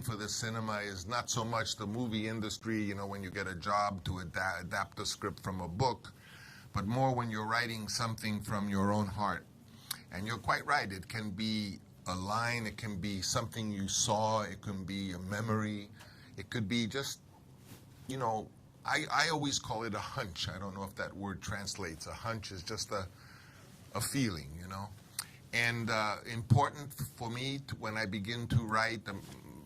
for the cinema is not so much the movie industry, you know, when you get a job to adapt a script from a book, but more when you're writing something from your own heart. And you're quite right, it can be a line, it can be something you saw, it can be a memory, it could be just, you know, I always call it a hunch. I don't know if that word translates. A hunch is just a feeling, you know. And important for me when I begin to write,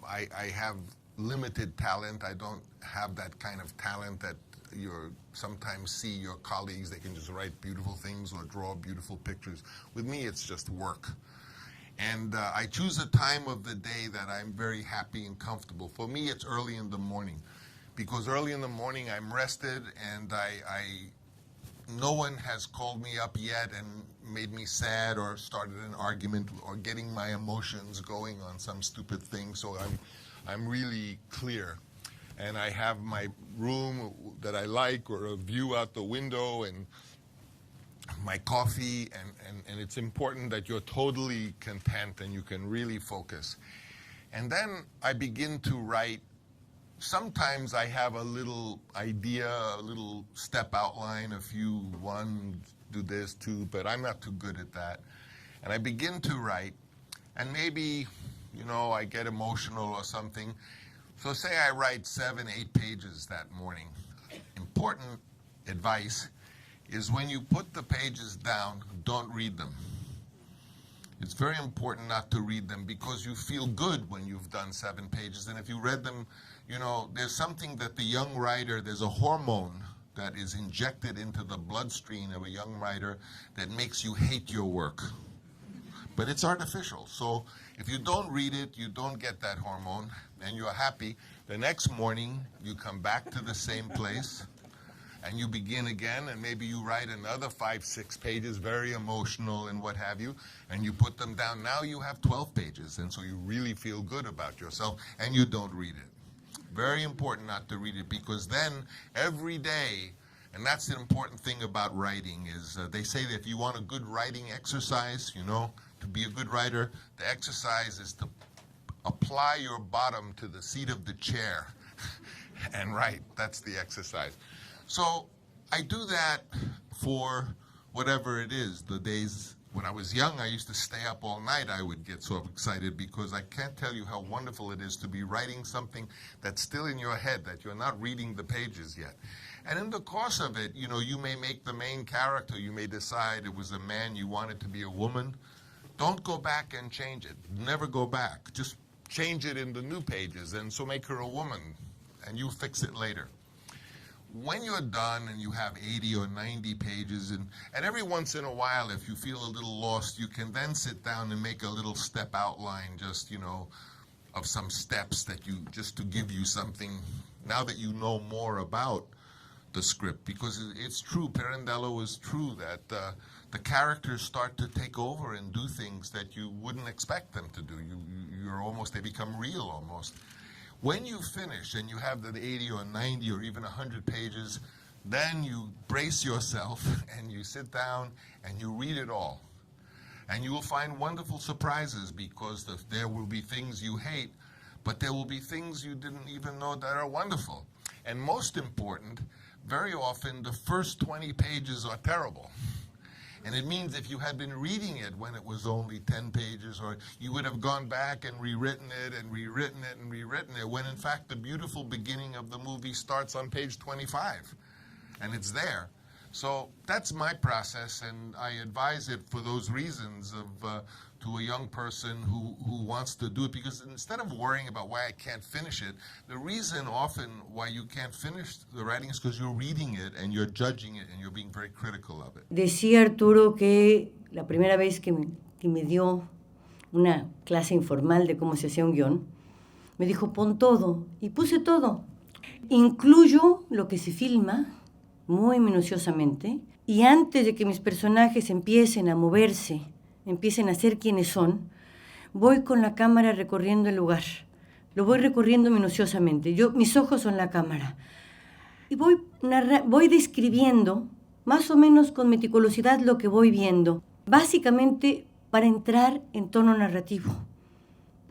I have limited talent. I don't have that kind of talent that you sometimes see your colleagues. They can just write beautiful things or draw beautiful pictures. With me, it's just work. And I choose a time of the day that I'm very happy and comfortable. For me, it's early in the morning. Because early in the morning, I'm rested, and no one has called me up yet and made me sad or started an argument or getting my emotions going on some stupid thing. So I'm really clear. And I have my room that I like, or a view out the window, and my coffee, and it's important that you're totally content and you can really focus. And then I begin to write. Sometimes I have a little idea, a little step outline, a few, one, do this, two, but I'm not too good at that. And I begin to write, and maybe, you know, I get emotional or something. So say I write 7, 8 pages that morning. Important advice is when you put the pages down, don't read them. It's very important not to read them because you feel good when you've done 7 pages. And if you read them, you know, there's something that the young writer, there's a hormone that is injected into the bloodstream of a young writer that makes you hate your work. But it's artificial. So if you don't read it, you don't get that hormone, and you're happy. The next morning, you come back to the same place, and you begin again, and maybe you write another 5, 6 pages, very emotional and what have you, and you put them down. Now you have 12 pages, and so you really feel good about yourself, and you don't read it. Very important not to read it, because then every day, and that's the important thing about writing, is they say that if you want a good writing exercise, you know, to be a good writer, the exercise is to apply your bottom to the seat of the chair and write. That's the exercise. So I do that for whatever it is. The days when I was young, I used to stay up all night. I would get so excited because I can't tell you how wonderful it is to be writing something that's still in your head, that you're not reading the pages yet. And in the course of it, you know, you may make the main character. You may decide it was a man, you want it to be a woman. Don't go back and change it. Never go back. Just change it in the new pages, and so make her a woman, and you fix it later. When you're done and you have 80 or 90 pages, and every once in a while, if you feel a little lost, you can then sit down and make a little step outline, just, you know, of some steps that you, just to give you something, now that you know more about the script. Because it's true, Pirandello is true, that the characters start to take over and do things that you wouldn't expect them to do. You're almost, they become real almost. When you finish and you have the 80 or 90 or even 100 pages, then you brace yourself and you sit down and you read it all. And you will find wonderful surprises, because there will be things you hate, but there will be things you didn't even know that are wonderful. And most important, very often the first 20 pages are terrible. And it means if you had been reading it when it was only 10 pages, or you would have gone back and rewritten it and rewritten it and rewritten it, when in fact the beautiful beginning of the movie starts on page 25, and it's there. So that's my process, and I advise it for those reasons of to a young person who wants to do it, because instead of worrying about why I can't finish it, the reason often why you can't finish the writing is because you're reading it and you're judging it and you're being very critical of it. Decía Arturo que la primera vez que me dio una clase informal de cómo se hacía un guión, me dijo, pon todo, y puse todo. Incluyo lo que se filma muy minuciosamente, y antes de que mis personajes empiecen a moverse, empiecen a ser quienes son, voy con la cámara recorriendo el lugar. Lo voy recorriendo minuciosamente. Mis ojos son la cámara. Y voy describiendo, más o menos con meticulosidad, lo que voy viendo. Básicamente para entrar en tono narrativo.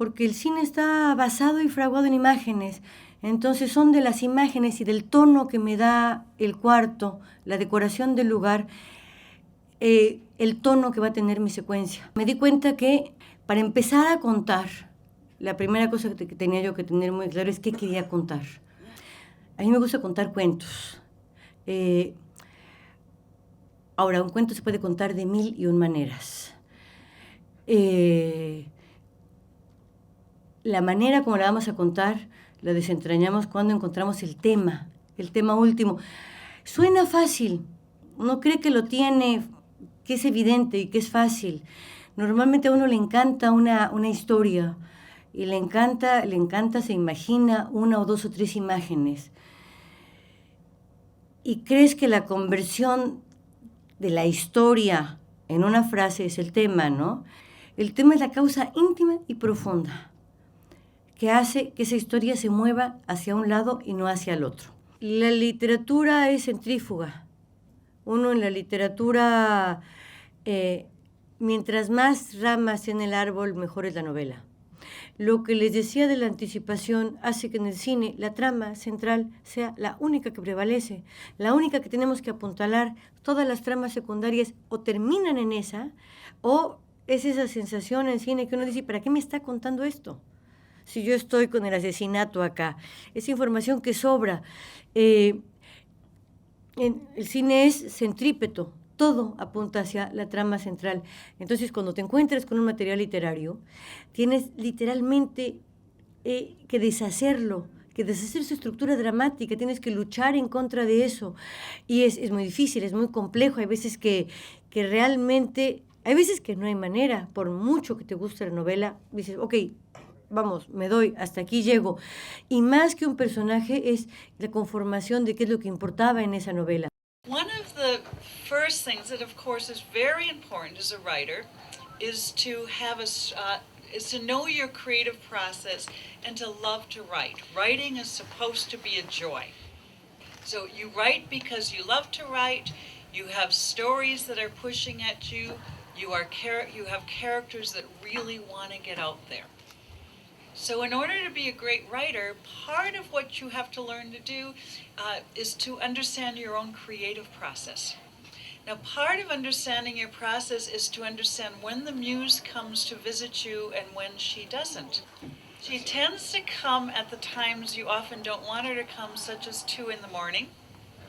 porque el cine está basado y fraguado en imágenes. Entonces son de las imágenes y del tono que me da el cuarto, la decoración del lugar, el tono que va a tener mi secuencia. Me di cuenta que para empezar a contar, la primera cosa que tenía yo que tener muy claro es qué quería contar. A mí me gusta contar cuentos. Ahora, un cuento se puede contar de 1001 maneras. La manera como la vamos a contar la desentrañamos cuando encontramos el tema último. Suena fácil, uno cree que lo tiene, que es evidente y que es fácil. Normalmente a uno le encanta una historia y le encanta, se imagina una o dos o tres imágenes. Y crees que la conversión de la historia en una frase es el tema, ¿no? El tema es la causa íntima y profunda que hace que esa historia se mueva hacia un lado y no hacia el otro. La literatura es centrífuga. Uno en la literatura, mientras más ramas tiene el árbol, mejor es la novela. Lo que les decía de la anticipación hace que en el cine la trama central sea la única que prevalece, la única que tenemos que apuntalar. Todas las tramas secundarias o terminan en esa, o es esa sensación en cine que uno dice, ¿para qué me está contando esto? Si yo estoy con el asesinato acá, esa información que sobra. El cine es centrípeto, todo apunta hacia la trama central. Entonces, cuando te encuentras con un material literario, tienes literalmente que deshacerlo, que deshacer su estructura dramática, tienes que luchar en contra de eso. Y es muy difícil, es muy complejo. Hay veces que realmente, hay veces que no hay manera, por mucho que te guste la novela, dices, ok, vamos, me doy, hasta aquí llego. Y más que un personaje es la conformación de qué es lo que importaba en esa novela. One of the first things that, of course, is very important as a writer is to have is to know your creative process and to love to write. Writing is supposed to be a joy. So you write because you love to write. You have stories that are pushing at you. You have characters that really want to get out there. So in order to be a great writer, part of what you have to learn to do is to understand your own creative process. Now, part of understanding your process is to understand when the muse comes to visit you and when she doesn't. She tends to come at the times you often don't want her to come, such as 2 in the morning.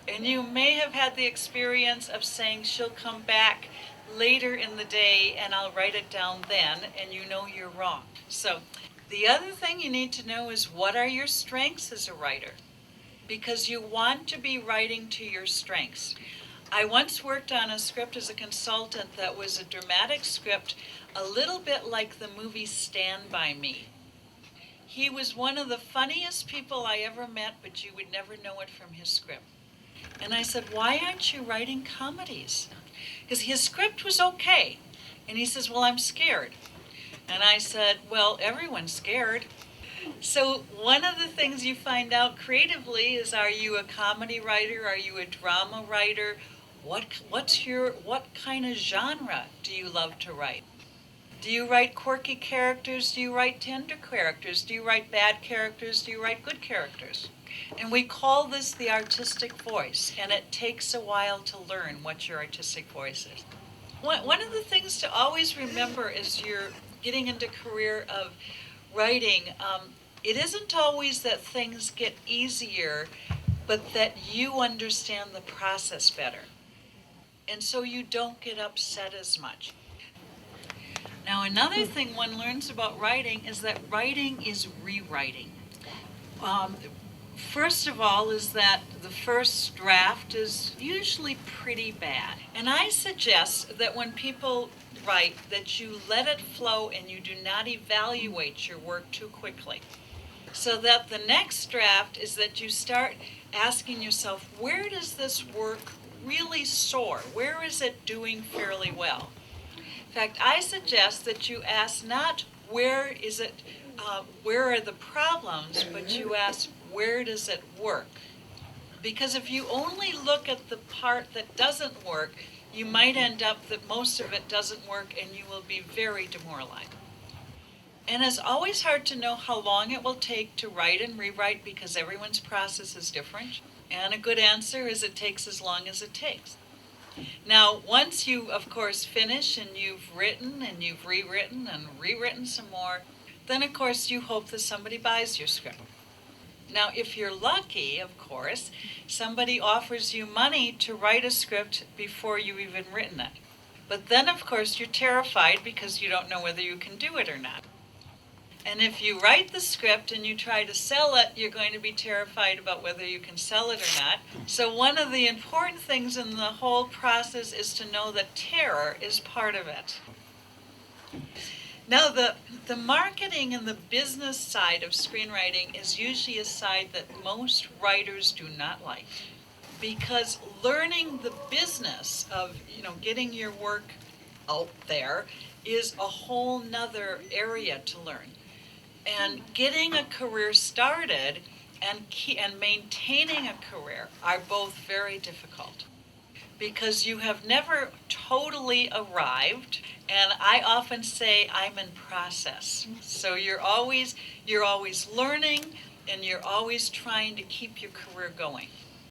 And you may have had the experience of saying she'll come back later in the day and I'll write it down then, and you know you're wrong. So the other thing you need to know is what are your strengths as a writer? Because you want to be writing to your strengths. I once worked on a script as a consultant that was a dramatic script, a little bit like the movie Stand By Me. He was one of the funniest people I ever met, but you would never know it from his script. And I said, why aren't you writing comedies? Because his script was okay. And he says, well, I'm scared. And I said, well, everyone's scared. So one of the things you find out creatively is, are you a comedy writer? Are you a drama writer? What kind of genre do you love to write? Do you write quirky characters? Do you write tender characters? Do you write bad characters? Do you write good characters? And we call this the artistic voice, and it takes a while to learn what your artistic voice is. One of the things to always remember as you're getting into career of writing, it isn't always that things get easier, but that you understand the process better. And so you don't get upset as much. Now, another thing one learns about writing is that writing is rewriting. First of all is that the first draft is usually pretty bad. And I suggest that when people write, that you let it flow and you do not evaluate your work too quickly. So that the next draft is that you start asking yourself, where does this work really soar? Where is it doing fairly well? In fact, I suggest that you ask not where are the problems, but you ask, where does it work? Because if you only look at the part that doesn't work, you might end up that most of it doesn't work and you will be very demoralized. And it's always hard to know how long it will take to write and rewrite because everyone's process is different. And a good answer is it takes as long as it takes. Now, once you, of course, finish and you've written and you've rewritten and rewritten some more, then, of course, you hope that somebody buys your script. Now, if you're lucky, of course, somebody offers you money to write a script before you've even written it. But then, of course, you're terrified because you don't know whether you can do it or not. And if you write the script and you try to sell it, you're going to be terrified about whether you can sell it or not. So one of the important things in the whole process is to know that terror is part of it. Now, the marketing and the business side of screenwriting is usually a side that most writers do not like. Because learning the business of, getting your work out there is a whole nother area to learn. And getting a career started and maintaining a career are both very difficult because you have never totally arrived. And I often say I'm in process. So you're always learning and you're always trying to keep your career going.